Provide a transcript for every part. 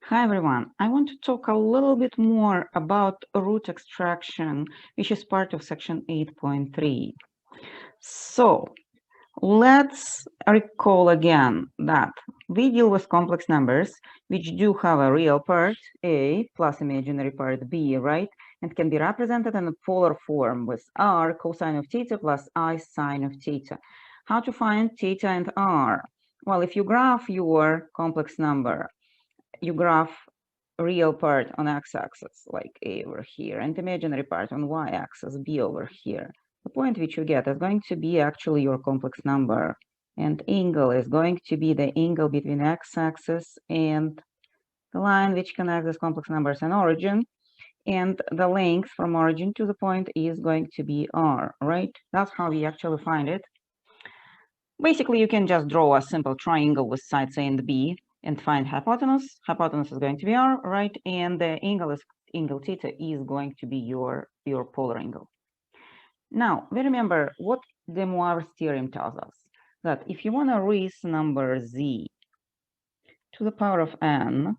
Hi everyone, I want to talk a little bit more about root extraction, which is part of section 8.3. So let's recall again that we deal with complex numbers, which do have a real part, A, plus imaginary part, B, right? And can be represented in a polar form with R cosine of theta plus I sine of theta. How to find theta and R? Well, if you graph your complex number, you graph real part on x-axis, like A over here, and imaginary part on y-axis, B over here. The point which you get is going to be actually your complex number, and angle is going to be the angle between x-axis and the line which connects these complex numbers and origin, and the length from origin to the point is going to be r, right? That's how we actually find it. Basically, you can just draw a simple triangle with sides A and B and find hypotenuse. Hypotenuse is going to be r, right? And the angle is angle theta is going to be your polar angle. Now, we remember what de Moivre's theorem tells us, that if you want to raise number z to the power of n,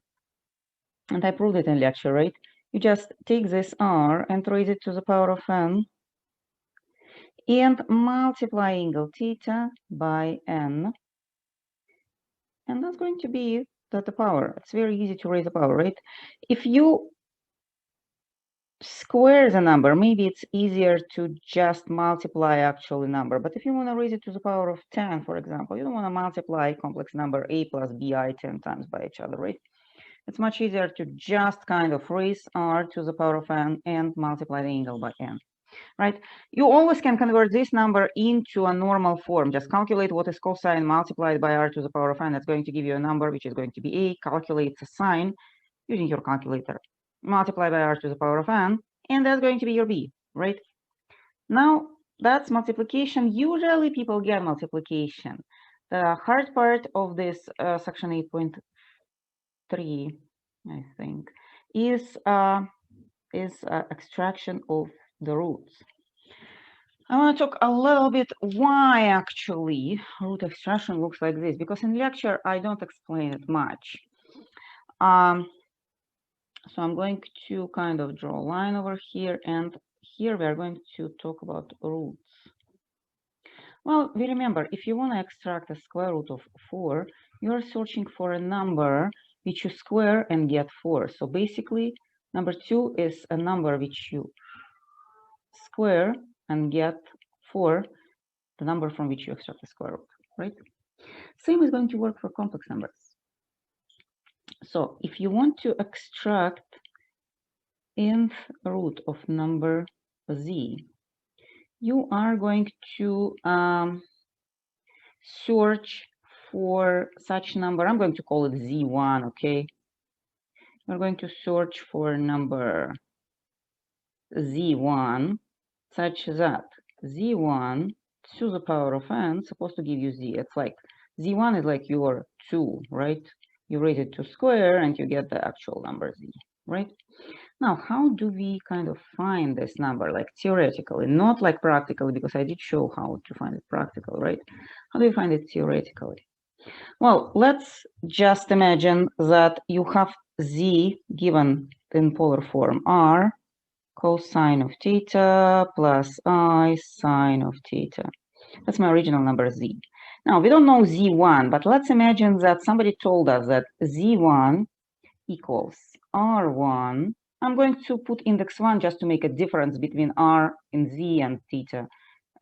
and I proved it in lecture, right? You just take this r and raise it to the power of n and multiply angle theta by n. And that's going to be the power. It's very easy to raise the power, right? If you square the number, maybe it's easier to just multiply actual number. But if you want to raise it to the power of 10, for example, you don't want to multiply complex number a plus bi 10 times by each other, right? It's much easier to just kind of raise r to the power of n and multiply the angle by n. Right? You always can convert this number into a normal form. Just calculate what is cosine multiplied by r to the power of n. That's going to give you a number which is going to be a. Calculate the sine using your calculator. Multiply by r to the power of n, and that's going to be your b, right? Now, that's multiplication. Usually people get multiplication. The hard part of this section 8.3, I think, is extraction of the roots. I want to talk a little bit why actually root extraction looks like this, because in lecture I don't explain it much. So I'm going to kind of draw a line over here, and here we are going to talk about roots. Well, we remember, if you want to extract a square root of 4, you're searching for a number which you square and get 4. So basically, number 2 is a number which you square and get 4, the number from which you extract the square root, right? Same is going to work for complex numbers. So if you want to extract nth root of number z, you are going to search for such number. I'm going to call it z1, okay? We're going to search for number z1 such that z1 to the power of n is supposed to give you z. It's like z1 is like your 2, right? You raise it to square and you get the actual number z, right? Now, how do we kind of find this number, like theoretically, not like practically, because I did show how to find it practical, right? How do you find it theoretically? Well, let's just imagine that you have z given in polar form r cosine of theta plus I sine of theta. That's my original number z. Now, we don't know z1, but let's imagine that somebody told us that z1 equals r1. I'm going to put index 1 just to make a difference between r in z and theta,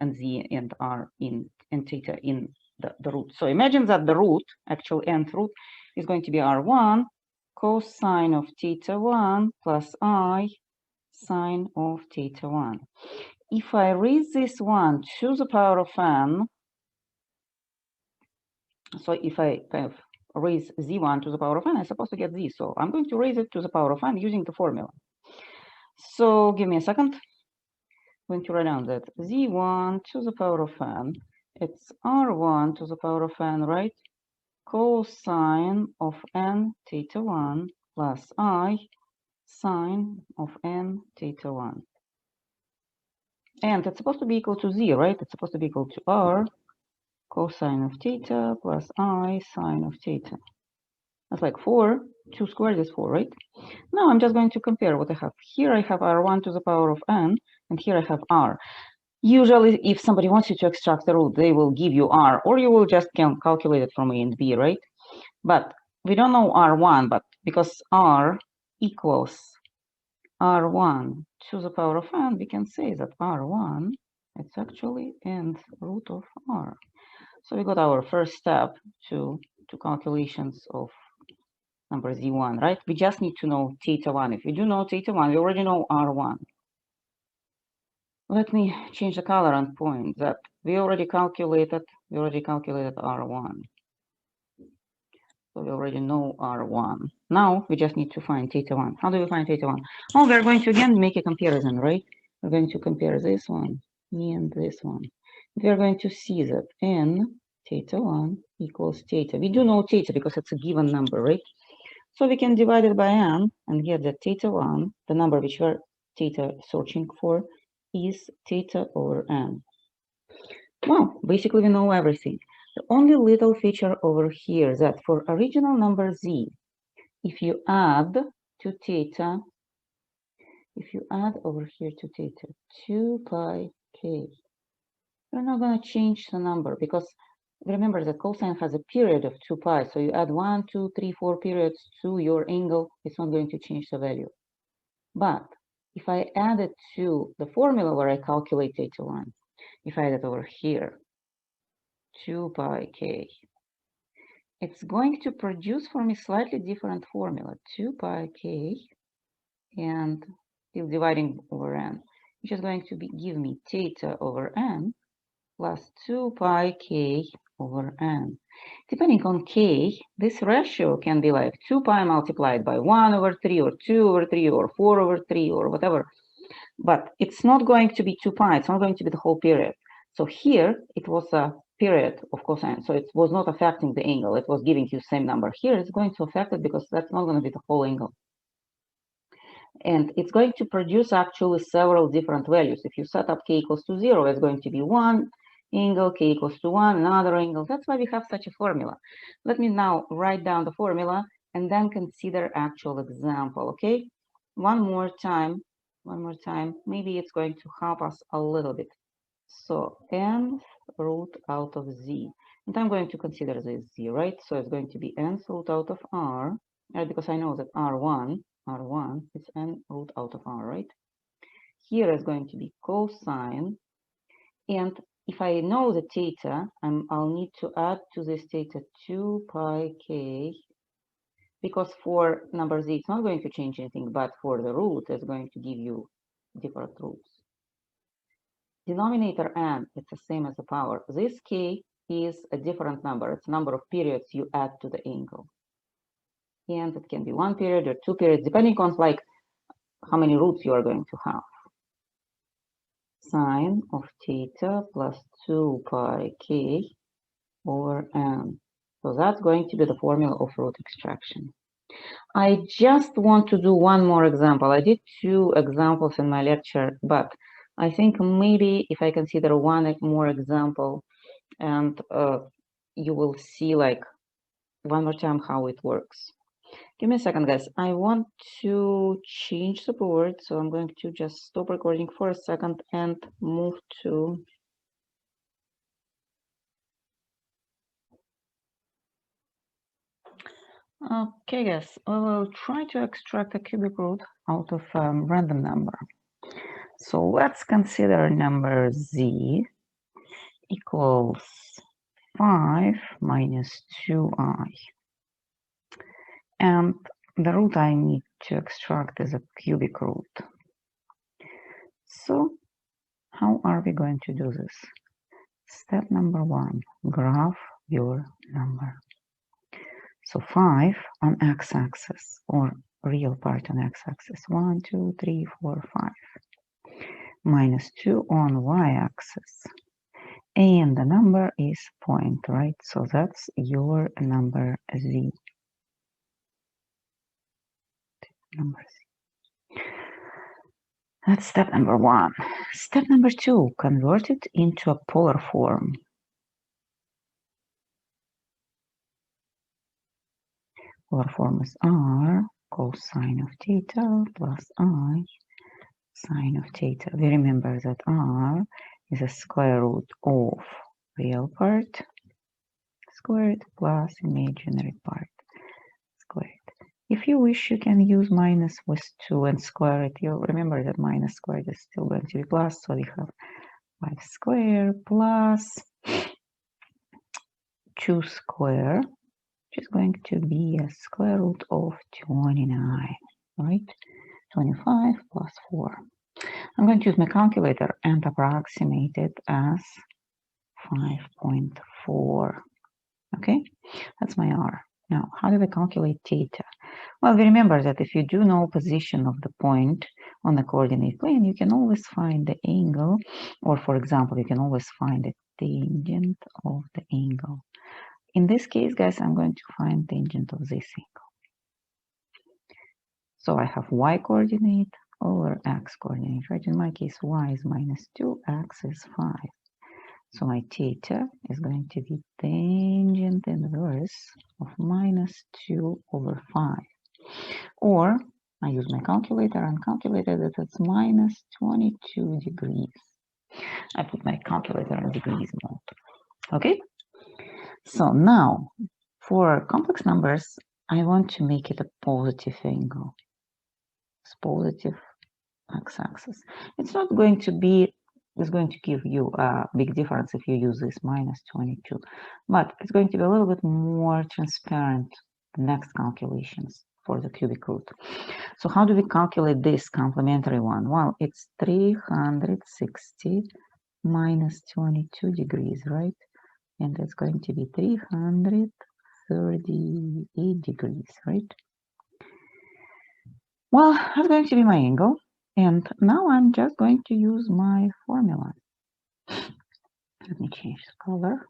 and z and r in theta in the root. So imagine that the root, actual nth root, is going to be r1 cosine of theta 1 plus I sine of theta 1. If I raise this 1 to the power of n, so if I kind of raise z1 to the power of n, I'm supposed to get z. So I'm going to raise it to the power of n using the formula. So give me a second. I'm going to write down that z1 to the power of n, it's r1 to the power of n, right? Cosine of n theta 1 plus I sine of n theta 1. And it's supposed to be equal to z, right? It's supposed to be equal to r cosine of theta plus I sine of theta. That's like 4 2 squared is 4, right? Now I'm just going to compare what I have. Here I have r1 to the power of n, and here I have r. Usually, if somebody wants you to extract the root, they will give you r, or you will just calculate it from a and b, right? But we don't know r1, but because r equals r1 to the power of n, we can say that r1 it's actually nth root of r. So we got our first step to calculations of number z1, right? We just need to know theta 1. If we do know theta 1, we already know r1. Let me change the color and point that we already calculated r1. So we already know r1. Now we just need to find theta 1. How do we find theta 1? Oh, we're going to again make a comparison, right? We're going to compare this one and this one. We are going to see that n theta 1 equals theta. We do know theta because it's a given number, right? So we can divide it by n and get that theta 1, the number which we're theta searching for, is theta over n. Well, basically we know everything. The only little feature over here is that for original number z, if you add to theta, over here to theta 2 pi k, you're not going to change the number because remember that cosine has a period of 2 pi. So you add 1, 2, 3, 4 periods to your angle, it's not going to change the value. But if I add it to the formula where I calculate theta 1, if I add it over here, 2 pi k, it's going to produce for me slightly different formula, 2 pi k, and still dividing over n, which is going to give me theta over n plus 2 pi k over n. Depending on k, this ratio can be like 2 pi multiplied by 1 over 3 or 2 over 3 or 4 over 3 or whatever. But it's not going to be 2 pi, it's not going to be the whole period. So here it was a period of cosine, so it was not affecting the angle, it was giving you the same number. Here it's going to affect it because that's not going to be the whole angle. And it's going to produce actually several different values. If you set up k equals to 0, it's going to be one angle, k equals to 1, another angle. That's why we have such a formula. Let me now write down the formula and then consider actual example, okay? One more time, maybe it's going to help us a little bit. So nth root out of z, and I'm going to consider this z, right? So it's going to be nth root out of r, right? Because I know that r1 is n root out of r, right? Here is going to be cosine, and if I know the theta, I'll need to add to this theta 2 pi k, because for number z, it's not going to change anything, but for the root, it's going to give you different roots. Denominator n, it's the same as the power. This k is a different number. It's number of periods you add to the angle. And it can be 1 period or 2 periods, depending on like how many roots you are going to have. Sine of theta plus 2 pi k over n. So that's going to be the formula of root extraction. I just want to do one more example. I did 2 examples in my lecture, but I think maybe if I consider one more example, and you will see like one more time how it works. Give me a second, guys. I want to change the board, so I'm going to just stop recording for a second and move to okay, guys, I will try to extract a cubic root out of a random number. So let's consider number z equals 5 minus 2i. And the root I need to extract is a cubic root. So how are we going to do this? Step number 1, graph your number. So 5 on x-axis, or real part on x-axis, 1, 2, 3, 4, 5. Minus 2 on y-axis. And the number is point, right? So that's your number z. Number z. That's step number 1. Step number 2, convert it into a polar form. Our form is r cosine of theta plus I sine of theta. We remember that r is a square root of real part squared plus imaginary part squared. If you wish, you can use minus with 2 and square it. You remember that minus squared is still going to be plus, so we have 5 squared plus 2 square, which is going to be a square root of 29, right? 25 plus 4. I'm going to use my calculator and approximate it as 5.4. Okay, that's my r. Now, how do we calculate theta? Well, we remember that if you do know position of the point on the coordinate plane, you can always find the angle, or for example, you can always find the tangent of the angle. In this case, guys, I'm going to find tangent of this angle. So I have y coordinate over x coordinate, right? In my case, y is minus 2, x is 5. So my theta is going to be tangent inverse of minus 2 over 5. Or I use my calculator and calculated that it's minus 22 degrees. I put my calculator in degrees mode. Okay? So now, for complex numbers, I want to make it a positive angle. It's positive x-axis. It's not going to be, it's going to give you a big difference if you use this minus 22, but it's going to be a little bit more transparent the next calculations for the cubic root. So how do we calculate this complementary one? Well, it's 360 minus 22 degrees, right? And it's going to be 338 degrees, right? Well, that's going to be my angle. And now I'm just going to use my formula. Let me change the color.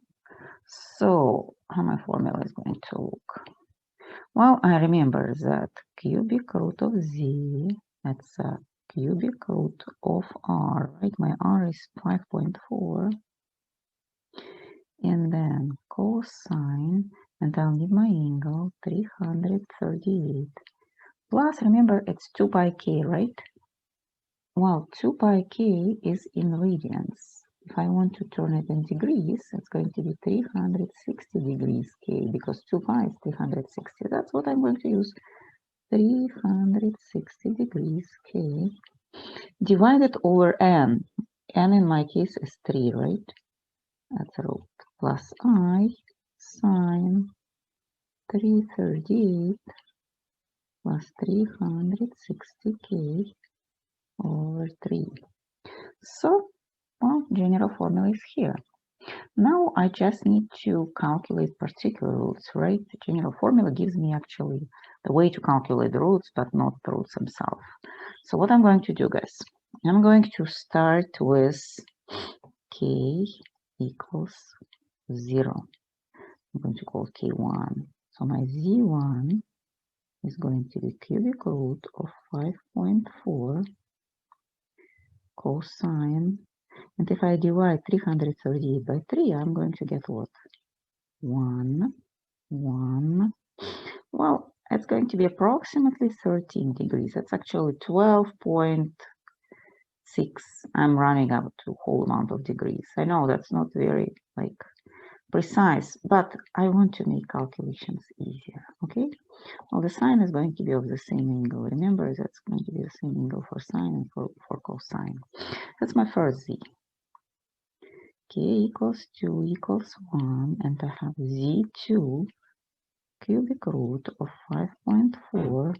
So how my formula is going to look? Well, I remember that cubic root of z, that's a cubic root of r, right? My r is 5.4. And then cosine, and I'll need my angle, 338. Plus, remember, it's 2 pi k, right? Well, 2 pi k is in radians. If I want to turn it in degrees, it's going to be 360 degrees k, because 2 pi is 360. That's what I'm going to use. 360 degrees k divided over n. N in my case is 3, right? That's root. Plus I sine 338 plus 360k over 3. So, well, general formula is here. Now I just need to calculate particular roots, right? The general formula gives me actually the way to calculate the roots, but not the roots themselves. So what I'm going to do, guys, I'm going to start with k equals 0. I'm going to call k1. So my z1 is going to be cubic root of 5.4 cosine. And if I divide 338 by 3, I'm going to get what? 1, 1. Well, it's going to be approximately 13 degrees. That's actually 12.6. I'm running up to whole amount of degrees. I know that's not very precise, but I want to make calculations easier. Okay. Well, the sine is going to be of the same angle. Remember, that's going to be the same angle for sine and for cosine. That's my first z. K equals 2 equals 1, and I have z2 cubic root of 5.4,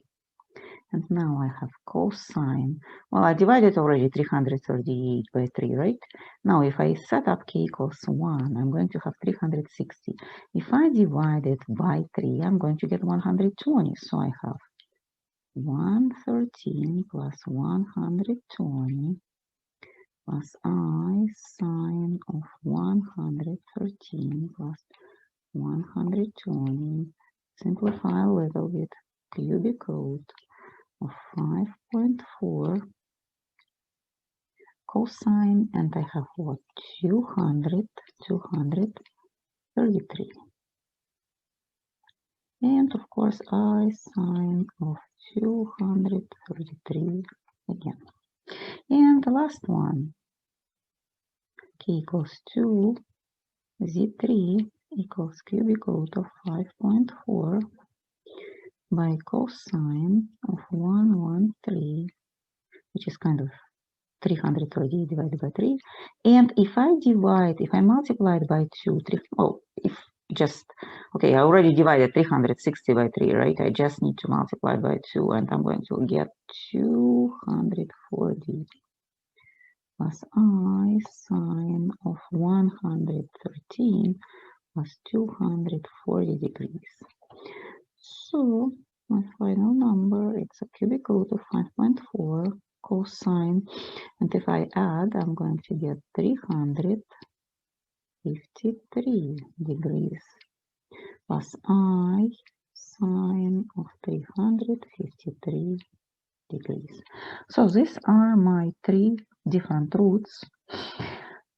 and now I have cosine. Well, I divided already 338 by 3, right? Now, if I set up k equals 1, I'm going to have 360. If I divide it by 3, I'm going to get 120. So I have 113 plus 120 plus I sine of 113 plus 120. Simplify a little bit. Cubic root of 5.4 cosine, and I have what? 233. And of course, I sine of 233 again. And the last one, k equals 2, z3 equals cubic root of 5.4 by cosine of 113, which is kind of 330 divided by 3. And if I multiply it by 2, okay, I already divided 360 by 3, right? I just need to multiply it by 2, and I'm going to get 240 plus I sine of 113 plus 240 degrees. So my final number, it's a cubic root of 5.4 cosine, and if I add, I'm going to get 353 degrees plus I sine of 353 degrees. So these are my three different roots.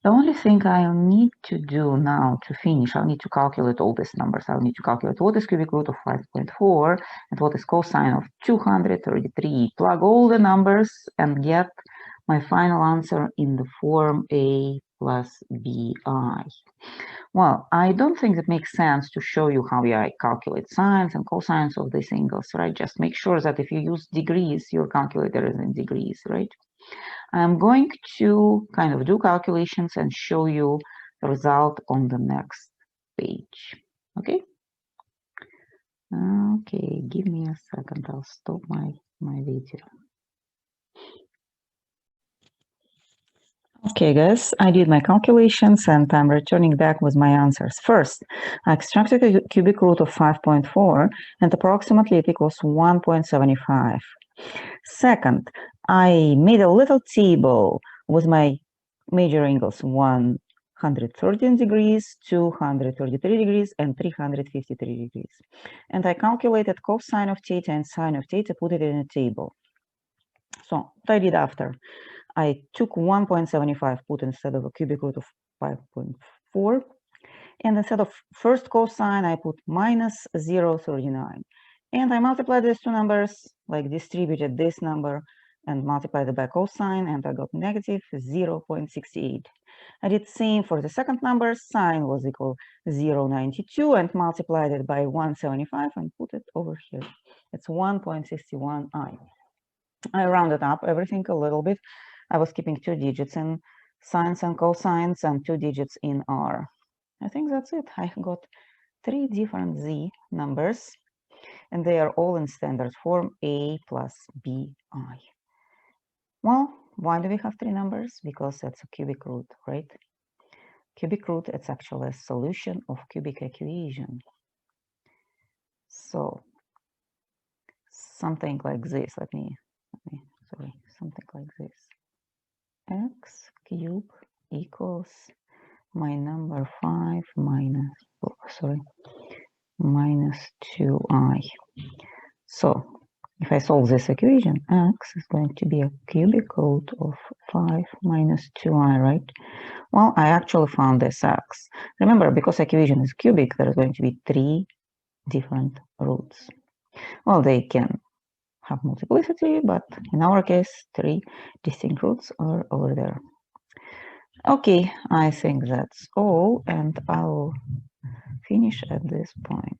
The only thing I'll need to do now to finish, I'll need to calculate all these numbers. I'll need to calculate what is cubic root of 5.4 and what is cosine of 233. Plug all the numbers and get my final answer in the form a plus bi. Well, I don't think it makes sense to show you how I calculate sines and cosines of these angles, right? Just make sure that if you use degrees, your calculator is in degrees, right? I'm going to kind of do calculations and show you the result on the next page. Okay? Okay, give me a second. I'll stop my video. Okay, guys, I did my calculations and I'm returning back with my answers. First, I extracted a cubic root of 5.4 and approximately it equals 1.75. Second, I made a little table with my major angles 113 degrees, 233 degrees, and 353 degrees. And I calculated cosine of theta and sine of theta, put it in a table. So what I did after, I took 1.75, put instead of a cubic root of 5.4, and instead of first cosine, I put minus 0.39. And I multiplied these two numbers, like distributed this number and multiplied it by cosine, and I got negative 0.68. I did the same for the second number. Sine was equal 0.92 and multiplied it by 175 and put it over here. It's 1.61i. I rounded up everything a little bit. I was keeping 2 digits in sines and cosines and 2 digits in r. I think that's it. I got 3 different z numbers, and they are all in standard form, a plus bi. Well, why do we have 3 numbers? Because that's a cubic root, right? Cubic root, it's actually a solution of cubic equation. So something like this, something like this. X cubed equals my number 5 minus 2i. So if I solve this equation, x is going to be a cubic root of 5 minus 2i, right? Well, I actually found this x. Remember, because equation is cubic, there is going to be 3 different roots. Well, they can have multiplicity, but in our case, 3 distinct roots are over there. Okay, I think that's all, and I'll finish at this point.